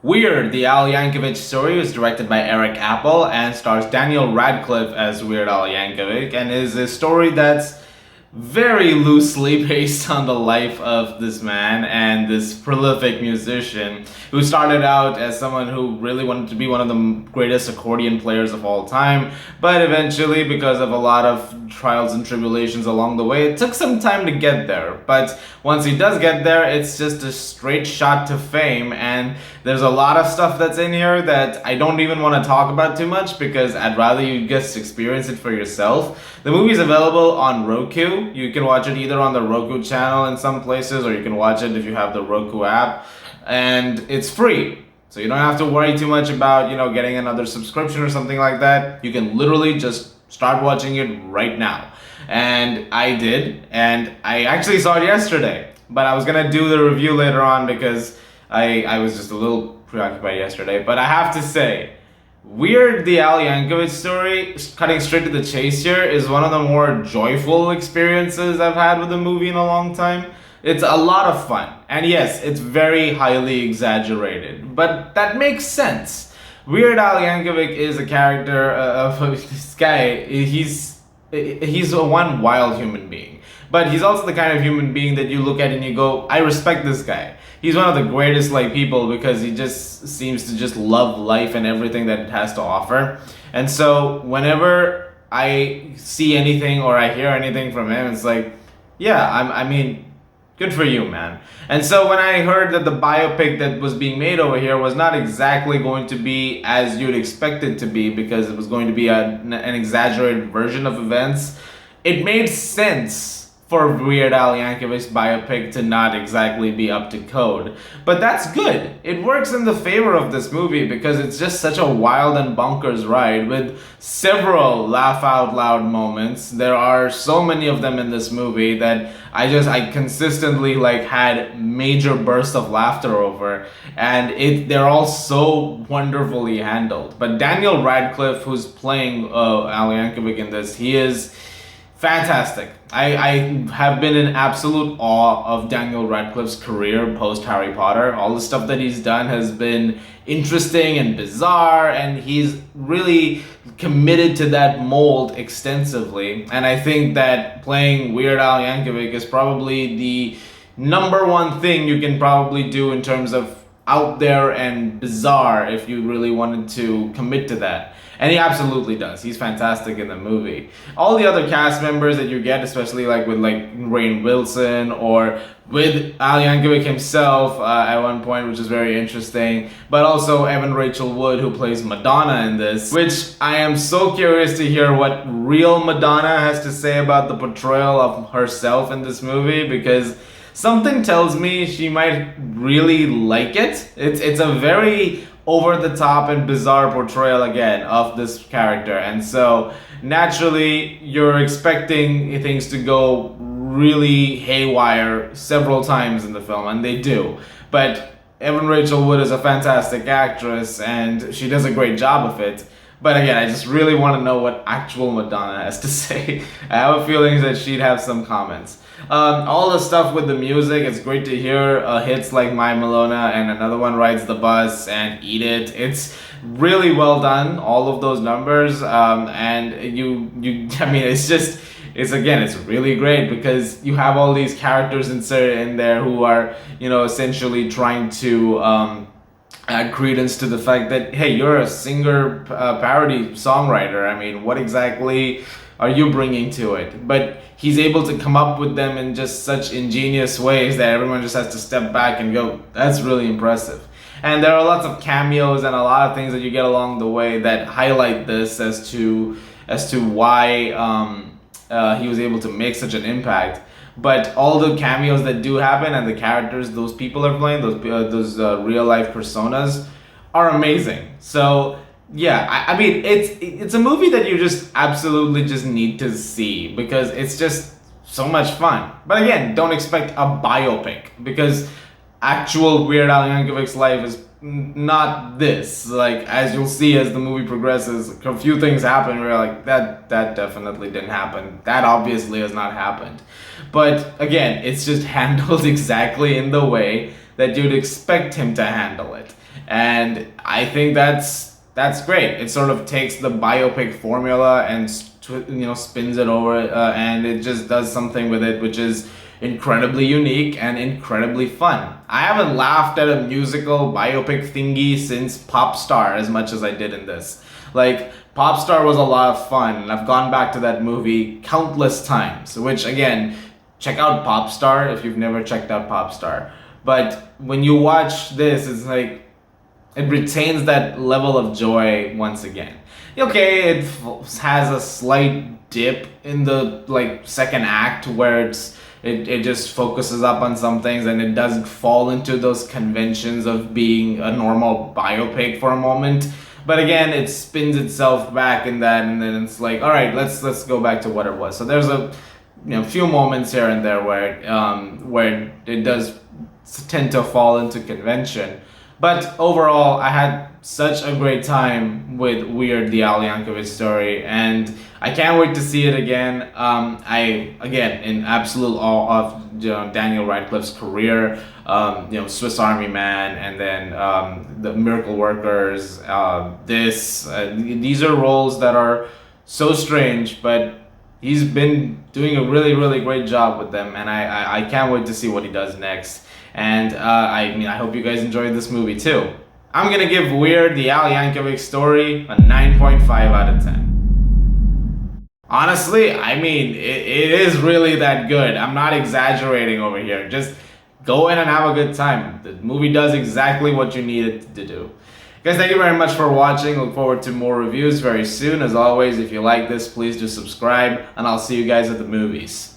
Weird, the Al Yankovic Story was directed by Eric Apple and stars Daniel Radcliffe as Weird Al Yankovic, and is a story that's very loosely based on the life of this man and this prolific musician who started out as someone who really wanted to be one of the greatest accordion players of all time, but eventually, because of a lot of trials and tribulations along the way, it took some time to get there. But once he does get there, it's just a straight shot to fame, and there's a lot of stuff that's in here that I don't even want to talk about too much because I'd rather you just experience it for yourself. The movie's available on Roku. You can watch it either on the Roku channel in some places, or you can watch it if you have the Roku app, and it's free. So you don't have to worry too much about, getting another subscription or something like that. You can literally just start watching it right now. And I did, and I actually saw it yesterday, but I was gonna do the review later on because I was just a little preoccupied yesterday. But I have to say, Weird, the Al Yankovic Story, cutting straight to the chase here, is one of the more joyful experiences I've had with a movie in a long time. It's a lot of fun, and yes, it's very highly exaggerated, but that makes sense. Weird Al Yankovic is a character of this guy. He's a one wild human being, but he's also the kind of human being that you look at and you go, I respect this guy. He's one of the greatest people because he just seems to just love life and everything that it has to offer. And so whenever I see anything or I hear anything from him, it's like, yeah, I mean, good for you, man. And so when I heard that the biopic that was being made over here was not exactly going to be as you'd expect it to be, because it was going to be an exaggerated version of events, it made sense for Weird Al Yankovic's biopic to not exactly be up to code. But that's good. It works in the favor of this movie because it's just such a wild and bonkers ride with several laugh out loud moments. There are so many of them in this movie that I consistently had major bursts of laughter over, and they're all so wonderfully handled. But Daniel Radcliffe, who's playing Al Yankovic in this, he is fantastic. I have been in absolute awe of Daniel Radcliffe's career post Harry Potter. All the stuff that he's done has been interesting and bizarre, and he's really committed to that mold extensively. And I think that playing Weird Al Yankovic is probably the number one thing you can probably do in terms of out there and bizarre if you really wanted to commit to that. And he absolutely does. He's fantastic in the movie. All the other cast members that you get, especially with Rainn Wilson or with Al Yankovic himself at one point, which is very interesting. But also Evan Rachel Wood, who plays Madonna in this, which I am so curious to hear what real Madonna has to say about the portrayal of herself in this movie, because something tells me she might really like it. It's a very over the top and bizarre portrayal again of this character, and so naturally you're expecting things to go really haywire several times in the film, and they do. But Evan Rachel Wood is a fantastic actress and she does a great job of it. But again, I just really want to know what actual Madonna has to say. I have a feeling that she'd have some comments. All the stuff with the music, it's great to hear hits like My Malona and Another One Rides the Bus and Eat It. It's really well done, all of those numbers. And it's really great because you have all these characters inserted in there who are, essentially trying to add credence to the fact that, hey, you're a singer, parody songwriter. I mean, what exactly are you bringing to it? But he's able to come up with them in just such ingenious ways that everyone just has to step back and go, that's really impressive. And there are lots of cameos and a lot of things that you get along the way that highlight this as to why he was able to make such an impact. But all the cameos that do happen and the characters those people are playing, those real life personas, are amazing. So yeah, I mean, it's a movie that you just absolutely just need to see because it's just so much fun. But again, don't expect a biopic because actual Weird Al Yankovic's life is not this. As you'll see as the movie progresses, a few things happen where you're like, that definitely didn't happen. That obviously has not happened. But again, it's just handled exactly in the way that you'd expect him to handle it. And I think that's great. It sort of takes the biopic formula and spins it over, and it just does something with it which is incredibly unique and incredibly fun. I haven't laughed at a musical biopic thingy since Pop Star as much as I did in this. Like, Pop Star was a lot of fun, and I've gone back to that movie countless times, which again, check out Pop Star if you've never checked out Pop Star. But when you watch this, it's like, it retains that level of joy once again. Okay, it has a slight dip in the second act where it just focuses up on some things, and it does fall into those conventions of being a normal biopic for a moment. But again, it spins itself back in that, and then it's like, all right, let's go back to what it was. So there's a few moments here and there where it does tend to fall into convention. But overall, I had such a great time with Weird: The Al Yankovic Story, and I can't wait to see it again. I again in absolute awe of Daniel Radcliffe's career. Swiss Army Man, and then the Miracle Workers. These are roles that are so strange, but he's been doing a really, really great job with them, and I can't wait to see what he does next. And I hope you guys enjoyed this movie too. I'm gonna give Weird: The Al Yankovic Story a 9.5 out of 10. Honestly, it is really that good. I'm not exaggerating over here. Just go in and have a good time. The movie does exactly what you need it to do. Guys, thank you very much for watching. Look forward to more reviews very soon. As always, if you like this, please do subscribe, and I'll see you guys at the movies.